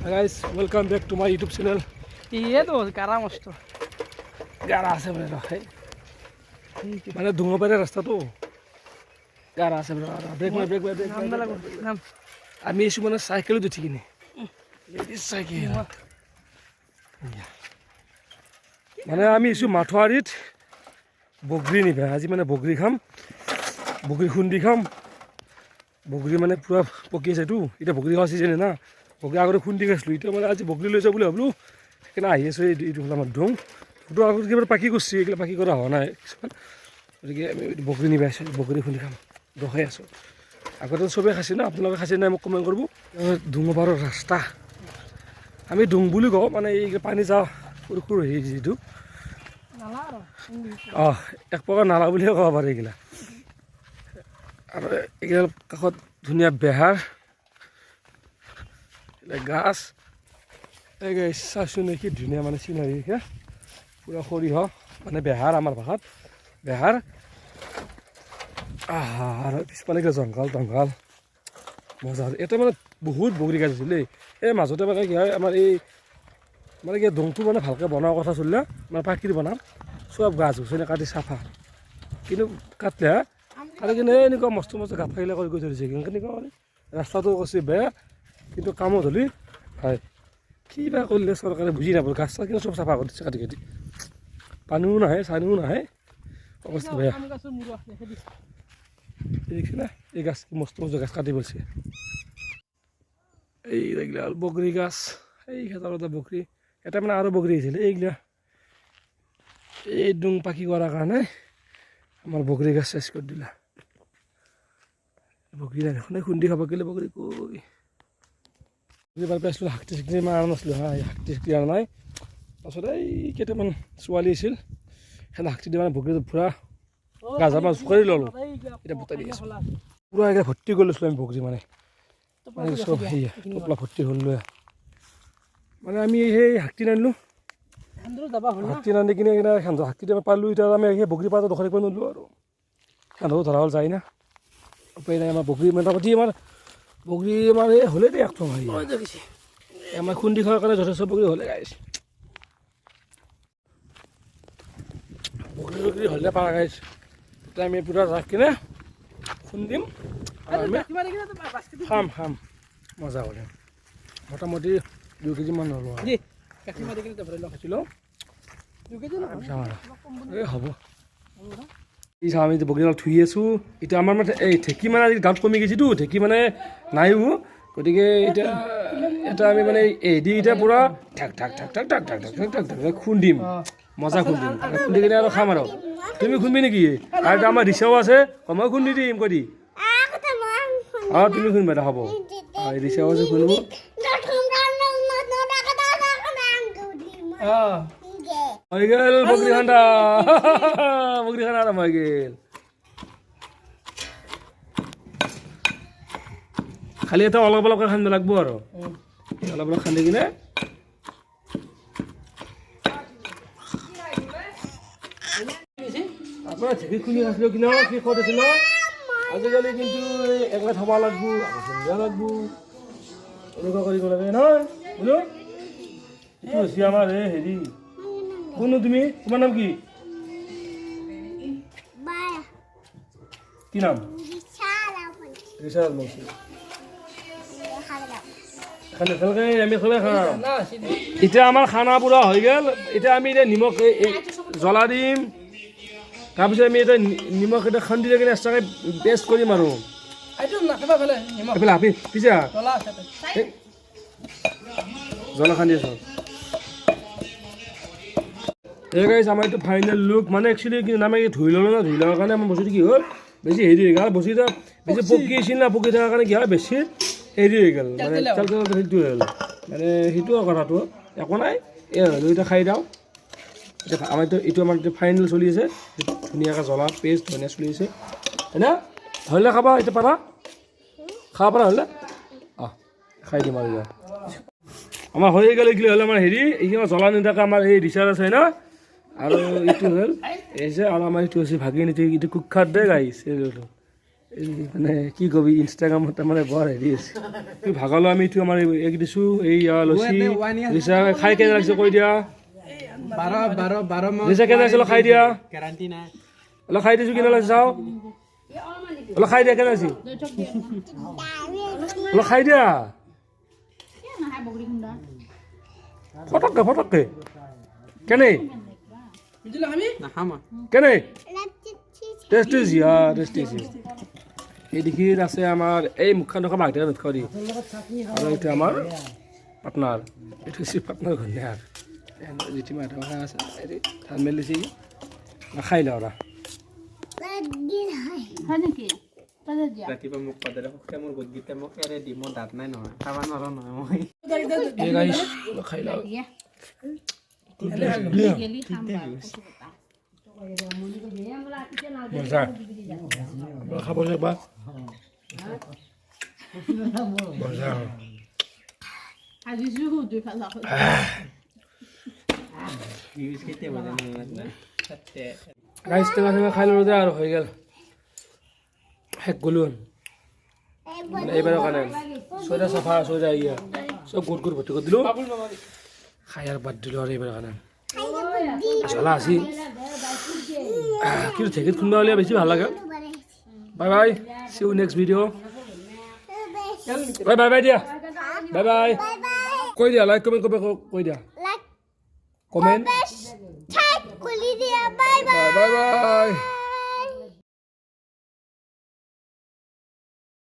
Guys welcome back to my YouTube channel. ये तो गारा मस्त গাড়া আছে মানে রাখে মানে ধুঙপারে রাস্তা তো গাড়া আছে ব্রেক মার ব্রেক नाम लागो नाम আমি এসে মানে সাইকেলে উঠি কিনে লেডিস সাইকেল মানে আমি এসে মাঠোয়ারিত বগরি নিবে আজি মানে বগরি খাম বগরি খুন্দি খাম বগরি মানে পুরা পকি আছে তো এটা বগরি খাওয়া সিজনে না বগরি আগতে খুন্দি খাইছিলো এটা মানে আজি বগরি লৈ যাওঁ বুলি ভাবলো সেইকাৰণে আহি আছোঁ এইটো হ'ল আমাৰ দং ফটো আগত কিবা পাকি কৰিছোঁ এইগিলা পাকি কৰা হোৱা নাই কিছুমান গতিকে আমি বগৰী নিব আছোঁ বগৰী খুন্দি খাম ৰখাই আছোঁ আগতে চবেই খাইছে ন আপোনালোকে খাইছে নাই মোক কমেণ্ট কৰিব ডুঙপাৰৰ ৰাস্তা আমি ডুং বুলি কওঁ মানে এই পানী যাওঁ সৰু সৰু হেৰি যিটো नाला অঁ এক প্ৰকাৰ নালা বুলিয়ে ক'ব পাৰি এইগিলা আৰু এইগিলা কাষত ধুনীয়া বেহাৰ গাছ এই চাইছোঁ নেকি ধুনীয়া মানে চিনাৰী পুৰা সৰিয়হ মানে বেহাৰ আমাৰ ভাষাত বেহাৰ আৰু পিছফালে জংঘল টংঘল মজা এটা মানে বহুত বগৰী গাছ আছিল দেই এই মাজতে মানে কি হয় আমাৰ এই মানে কি দংটো মানে ভালকৈ বনোৱাৰ কথা চলিলে মানে পাখিৰ বনাম চব গাছ গছনি কাটি চাফা কিন্তু কাটলে কাটি কিনে এনেকুৱা মস্ত মস্ত গাঁত খাইলে কৰি গৈ ধৰিছে কেনেকুৱা মানে ৰাস্তাটো কৈছে বেয়া কিন্তু কামত হ'লি হয় কিবা কৰিলে চৰকাৰে বুজি নাপায় গাছ চাছ কিন্তু চব চাফা কৰি দিছে কাটি কাটি পানীও নাহে চানীও নাহে অৱস্থা বেয়া काम का सो मुरो देखे दिस দেখিছে না এই গাছ মস্ত মস্ত গাছ কাটি পেলছে এই এইগিলা বগৰী গাছ এই খেতাৰতে বগৰী এটা মানে আৰু বগৰী আহিছিল এইগিলা এই ডুং পাকি কৰাৰ কাৰণে আমাৰ বগৰী গাছ চেচ কৰি দিলা বগৰী নাই খুন্দি খাব গ'লে বগৰী কৈ এবাৰ পাইছিলোঁ শাক্তি চাক্তি মাৰা নাছিলোঁ হা শাক্তি চাক্তি আৰু নাই তাৰপাছত এই কেইটামান ছোৱালী আছিল সেনে শাক্তি দি মানে বগৰীটো পূৰা গাজা মাছ কৰি ল'লোঁ এতিয়া বুটাই দি আছোঁ পূৰা একে ভৰ্তি কৰি লৈছিলোঁ আমি বগৰী মানে চব সেয়া টোপলা ভৰ্তি হ'ল লৈ মানে আমি সেই শাক্তি নানিলোঁ अंदर दबा होला শাক্তি নানি কিনে সান্দহ শাক্তিটো আমি পালোঁ এতিয়া আমি সেই বগৰী পাতৰ দখল কৰি নিলোঁ আৰু সান্দহো ধৰা হ'ল যায় না উপায় নাই আমাৰ বগৰী মোটামুটি আমাৰ বগৰী আমাৰ এই হ'লে দেই একদম আমাৰ খুন্দি খোৱাৰ কাৰণে যথেষ্ট বগৰী হ'লে গাইছ বগৰী বগৰী হ'লে পাৰা গাইছ এতিয়া আমি পূৰা ৰাখ কিনে খুন্দিম আৰু আমি किमाने किना तो बास्केट খাম খাম মজা কৰিম মোটামুটি 2 কেজিমান ল'লোঁ আৰু जी काकी मारे किना तो भरलो খাইছিলোঁ दुके जन চাম আৰু এই হ'ব এই চাম আমি বগৰীডাল থুই আছোঁ এতিয়া আমাৰ মানে এই ঢেঁকী মানে আজি গাঁৱত কমি গৈছেতো ঢেঁকী মানে নাইও গতিকে এতিয়া এটা আমি মানে এদি এতিয়া পূৰা ঠাক ঠাক ঠাক ঠাক ঠাক ঠাক ঠাক ঠাক ঠাক খুন্দিম মজা খুন্দিম খুন্দি কিনে আৰু খাম আৰু তুমি খুন্দিবি নেকি আৰু এতিয়া আমাৰ ৰিক্সাও আছে মই খুন্দি দিম কৈ দি অঁ তুমি খুন্দিবা দে হ'ব ৰিক্সাও আছে খুন্দিব হৈ গ'ল বগৰী খান্দা বগৰী খান্দা আৰম্ভ হৈ গ'ল খালি এটা অলপ অলপকৈ খান্দিব লাগিব আৰু অলপ অলপ খান্দি কিনে আপোনাৰ ঢেঁকী খুন্দি খাইছিলোঁ কিনে কি ক'ত আছিল আজিকালি কিন্তু একলাই থ'ব লাগিব আকৌ লাগিব এনেকুৱা কৰিব লাগে নহয় বোলো এইটো হৈছে আমাৰ এই হেৰি কোননো তুমি তোমাৰ নাম কি কি নাম ৰিচাৰ্জ মৌচুমী আমি চবেই খাম ना सीधे এতিয়া আমাৰ খানা পুৰা হৈ গ'ল এতিয়া আমি এতিয়া নিমখ জ্বলা দিম তাৰপিছত আমি এতিয়া নিমখ এটা খান্দি লৈ কিনে এক্সট্ৰাকৈ পেষ্ট কৰিম আৰু आइटो नाखबा भले निमा এইফালে আপি পিছে तोला आछते জ্বলা খান্দি আছোঁ এই গাইছ আমাৰ এইটো ফাইনেল লুক মানে একচুৱেলি কিন্তু আমি ধুই ল'লোঁ না ধুই লোৱাৰ কাৰণে আমাৰ বস্তুটো কি হ'ল বেছি হেৰি হৈ গ'ল বস্তুটো বেছি পকি আছিল না পকি থকাৰ কাৰণে কি হয় বেছি হেৰি হৈ গ'ল মানে চাল চাল সেইটো হ'ল মানে সেইটো কথাটো একো নাই এই হ'লেও এতিয়া খাই দিওঁ এতিয়া আমাৰ এইটো আমাৰ এতিয়া ফাইনেল চলি আছে ধুনীয়াকৈ জ্বলা পেষ্ট ধুনীয়া চলি আছে হয়নে হ'লে খাবা এতিয়া পাৰা খাব পাৰা হ'লে অঁ খাই দিম আৰু এতিয়া আমাৰ হৈ গ'লে কি হ'লে আমাৰ হেৰি এইখিনি জ্বলা নিদিয়াকৈ আমাৰ এই ৰিচাৰ্জ আছে না আৰু এইটো হ'ল এই যে আৰু আমাৰ এইটো হৈছে ভাগিন এইটো কুখ্যাত দে গাইছ এই মানে কি কবি ইনষ্টাগ্ৰামত তাৰমানে বৰ হেৰি আছে তুমি ভাগলো আমি এইটো আমাৰ এগ দিছোঁ এই লচি ৰিচা খাই কেনে লাগিছে কৈ দিয়া 12 মাহ ৰিচা কেনে লাগিছে অলপ খাই দিয়া গ্যাৰান্টি নাই অলপ খাই দিছোঁ কেনে লাগিছে চাওঁ অলপ খাই দিয়া কেনে লাগিছে অলপ খাই দিয়া ফটককে কেনে বুজিলা আমি নাখাম কেনে টেষ্টি টেষ্টি এই দিশিত আছে আমাৰ এই মুখখন থকা মাঘ নথ দি আৰু এইটো আমাৰ পাটনাৰ এইটো হৈছে পাটনাৰ ঘূৰ্ণিয়াৰ যিটি মাথা কথা আছে ধান মেলিছে খাই লওঁ ৰাতিপুৱা মোক পাদৰে শক্তি মোৰ গোটগীতে মোক এৰে দি মোৰ দাঁত নাই নহয় খাব নোৱাৰো নহয় মই খাই লওঁ মজা খাব যাবা মজা ৰাইচ টেঙা চেঙা খাই ল'লো যে আৰু হৈ গ'ল শেষ গ'লো মানে এইবাৰৰ কাৰণে ছয়টা চাফা ছয়টা ইয়া চব গোট গোট ভৰ্তি কৰি দিলোঁ খাই আৰু বাদ দিলোঁ আৰু এইবাৰৰ কাৰণে জ্বলা আছে কিন্তু ঢেঁকীত খুন্দা হ'লে বেছি ভাল লাগে bye bye see you next video' bye bye bye দিয়া বাই বাই কৈ দিয়া লাইক কমেণ্ট কৈ দিয়া কমেণ্ট বাই বাই